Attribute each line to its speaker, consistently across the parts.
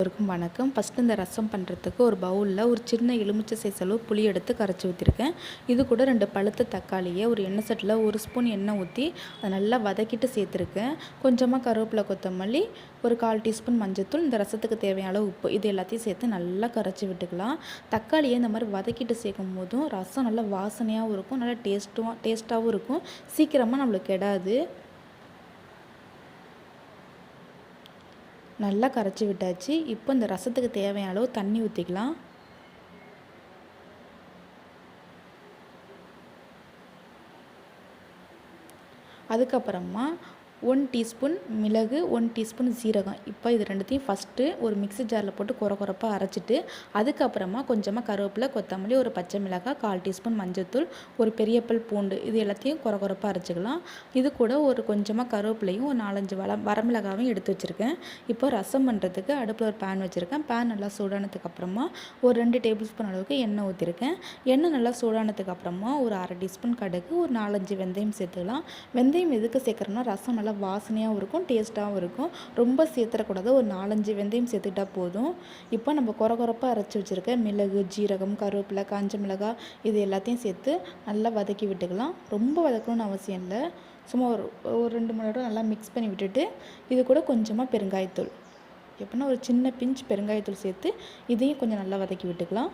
Speaker 1: எல்லோருக்கும் வணக்கம். ஃபஸ்ட்டு இந்த ரசம் பண்ணுறதுக்கு ஒரு பவுலில் ஒரு சின்ன எலுமிச்சை சைஸ் அளவு புளி எடுத்து கரைச்சி ஊற்றிருக்கேன். இது கூட 2 பழுத்த தக்காளியை ஒரு எண்ணெய் சட்டியில் 1 ஸ்பூன் எண்ணெய் ஊற்றி அதை நல்லா வதக்கிட்டு சேர்த்துருக்கேன். கொஞ்சமாக கருவேப்பிலை, கொத்தமல்லி, ஒரு 1/4 டீஸ்பூன் மஞ்சள்தூள், இந்த ரசத்துக்கு தேவையான அளவு உப்பு, இது எல்லாத்தையும் சேர்த்து நல்லா கரைச்சி விட்டுக்கலாம். தக்காளியை இந்த மாதிரி வதக்கிட்டு சேர்க்கும் போதும் ரசம் நல்லா வாசனையாகவும் இருக்கும், நல்லா டேஸ்ட்டாகவும் இருக்கும், சீக்கிரமாக நம்மளுக்கு கெடாது. நல்லா கரைச்சி விட்டாச்சு. இப்போ இந்த ரசத்துக்கு தேவையான அளவு தண்ணி ஊற்றிக்கலாம். அதுக்கப்புறமா 1 டீஸ்பூன் மிளகு, 1 டீஸ்பூன் சீரகம். இப்போ இது ரெண்டுத்தையும் ஃபஸ்ட்டு ஒரு மிக்ஸி ஜாரில் போட்டு கொரப்பாக அரைச்சிட்டு, அதுக்கப்புறமா கொஞ்சமாக கருவேப்பிலை, கொத்தமல்லி, ஒரு பச்சை மிளகாய், 1/4 டீஸ்பூன் மஞ்சள்தூள், ஒரு பெரிய பல் பூண்டு, இது எல்லாத்தையும் கொரப்பாக அரைச்சிக்கலாம். இது கூட ஒரு கொஞ்சமாக கருவேப்பிலையும் ஒரு 4-5 வரமிளகாவையும் எடுத்து வச்சுருக்கேன். இப்போ ரசம் பண்ணுறதுக்கு அடுப்பில் ஒரு பேன் வச்சுருக்கேன். பேன் நல்லா சூடானதுக்கப்புறமா ஒரு 2 டேபிள் ஸ்பூன் அளவுக்கு எண்ணெய் ஊற்றிருக்கேன். எண்ணெய் நல்லா சூடானதுக்கப்புறமா ஒரு 1/2 டீஸ்பூன் கடுகு, ஒரு 4-5 வெந்தயம் சேர்த்துக்கலாம். வெந்தயம் எதுக்கு சேர்க்குறோன்னா ரசம் நல்லா வாசனையாகவும் இருக்கும், டேஸ்ட்டாகவும் இருக்கும். ரொம்ப சேர்த்துடக்கூடாது, ஒரு 4-5 வெந்தயம் சேர்த்துக்கிட்டா போதும். இப்போ நம்ம கொரப்பாக அரைச்சி வச்சுருக்க மிளகு, ஜீரகம், கருவேப்பிலை, காஞ்ச மிளகாய், இது எல்லாத்தையும் சேர்த்து நல்லா வதக்கி விட்டுக்கலாம். ரொம்ப வதக்கணும்னு அவசியம் இல்லை, சும்மா ஒரு 2-3 தடவை நல்லா மிக்ஸ் பண்ணி விட்டுட்டு இது கூட கொஞ்சமாக பெருங்காயத்தூள், எப்படின்னா ஒரு சின்ன பிஞ்ச் பெருங்காயத்தூள் சேர்த்து இதையும் கொஞ்சம் நல்லா வதக்கி விட்டுக்கலாம்.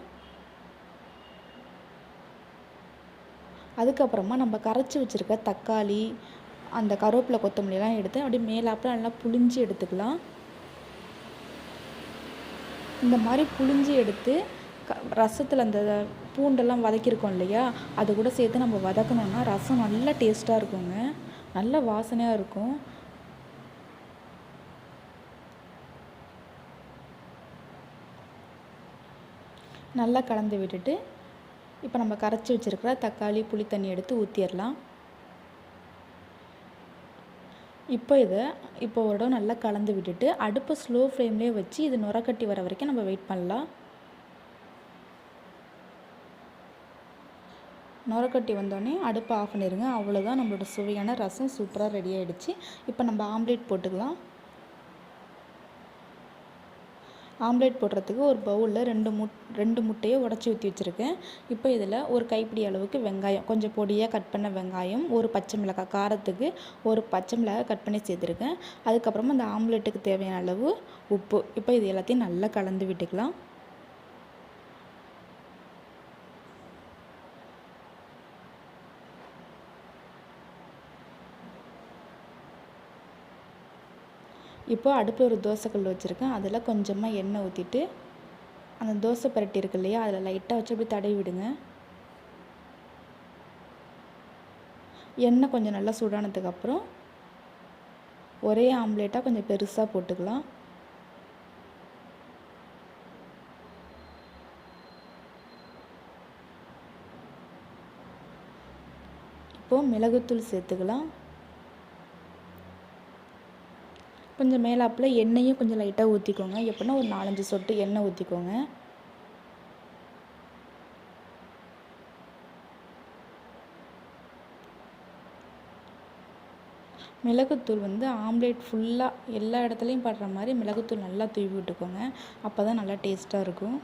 Speaker 1: அதுக்கப்புறமா நம்ம கரைச்சி வச்சுருக்க தக்காளி, அந்த கருவேப்பிலை, கொத்தமல்லிலாம் எடுத்து அப்படியே மேலாப்பில் நல்லா புழிஞ்சு எடுத்துக்கலாம். இந்த மாதிரி புழிஞ்சு எடுத்து ரசத்தில் அந்த பூண்டெல்லாம் வதக்கியிருக்கோம் இல்லையா, அது கூட சேர்த்து நம்ம வதக்கணுன்னா ரசம் நல்லா டேஸ்ட்டாக இருக்குங்க, நல்ல வாசனையாக இருக்கும். நல்லா கலந்து விட்டுட்டு இப்போ நம்ம கரைச்சி வச்சுருக்கிற தக்காளி, புளி தண்ணி எடுத்து ஊற்றிடலாம். இப்போ ஒரு இடம் நல்லா கலந்து விட்டுட்டு அடுப்பை ஸ்லோ ஃப்ளேம்லேயே வச்சு இது நுரக்கட்டி வர வரைக்கும் நம்ம வெயிட் பண்ணலாம். நுரக்கட்டி வந்தோடனே அடுப்பை ஆஃப் பண்ணிடுங்க. அவ்வளோதான், நம்மளோட சுவையான ரசம் சூப்பராக ரெடி ஆகிடுச்சு. இப்போ நம்ம ஆம்லேட் போட்டுக்கலாம். ஆம்லேட் போடுறதுக்கு ஒரு பவுலில் 2 முட்டையை உடச்சி ஊற்றி வச்சுருக்கேன். இப்போ இதில் ஒரு கைப்பிடி அளவுக்கு வெங்காயம், கொஞ்சம் பொடியாக கட் பண்ண வெங்காயம், ஒரு பச்சை மிளகாய், காரத்துக்கு ஒரு பச்சை மிளகாய் கட் பண்ணி சேர்த்துருக்கேன். அதுக்கப்புறமா இந்த ஆம்லேட்டுக்கு தேவையான அளவு உப்பு. இப்போ இது எல்லாத்தையும் நல்லா கலந்து விட்டுக்கலாம். இப்போ அடுப்பில் ஒரு தோசைக்கல் வச்சுருக்கேன். அதில் கொஞ்சமாக எண்ணெய் ஊற்றிட்டு அந்த தோசை பரட்டி இருக்கு இல்லையா, அதில் லைட்டாக வச்சு அப்படி தடவி விடுங்க. எண்ணெய் கொஞ்சம் நல்லா சூடானதுக்கப்புறம் ஒரே ஆம்லேட்டாக கொஞ்சம் பெருசாக போட்டுக்கலாம். இப்போது மிளகுத்தூள் சேர்த்துக்கலாம். கொஞ்சம் மேலாப்பில் எண்ணெயும் கொஞ்சம் லைட்டாக ஊற்றிக்கோங்க, எப்படின்னா ஒரு 4-5 சொட்டு எண்ணெய் ஊற்றிக்கோங்க. மிளகுத்தூள் ஆம்லேட் ஃபுல்லாக எல்லா இடத்துலையும் படுற மாதிரி மிளகுத்தூள் நல்லா தூவி விட்டுக்கோங்க, அப்போ தான் நல்லா டேஸ்ட்டாக இருக்கும்.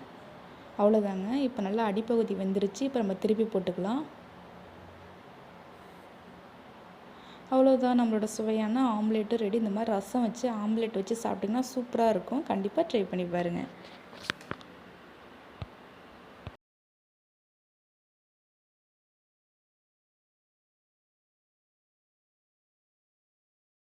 Speaker 1: அவ்வளோதாங்க, இப்போ நல்லா அடிப்பகுதி வெந்துருச்சு. இப்போ நம்ம திருப்பி போட்டுக்கலாம். அவ்வளோதான், நம்மளோட சுவையான ஆம்லேட்டு ரெடி. இந்த மாதிரி ரசம் வச்சு ஆம்லேட் வச்சு சாப்பிட்டிங்கன்னா சூப்பராக இருக்கும். கண்டிப்பாக ட்ரை பண்ணி பாருங்கள்.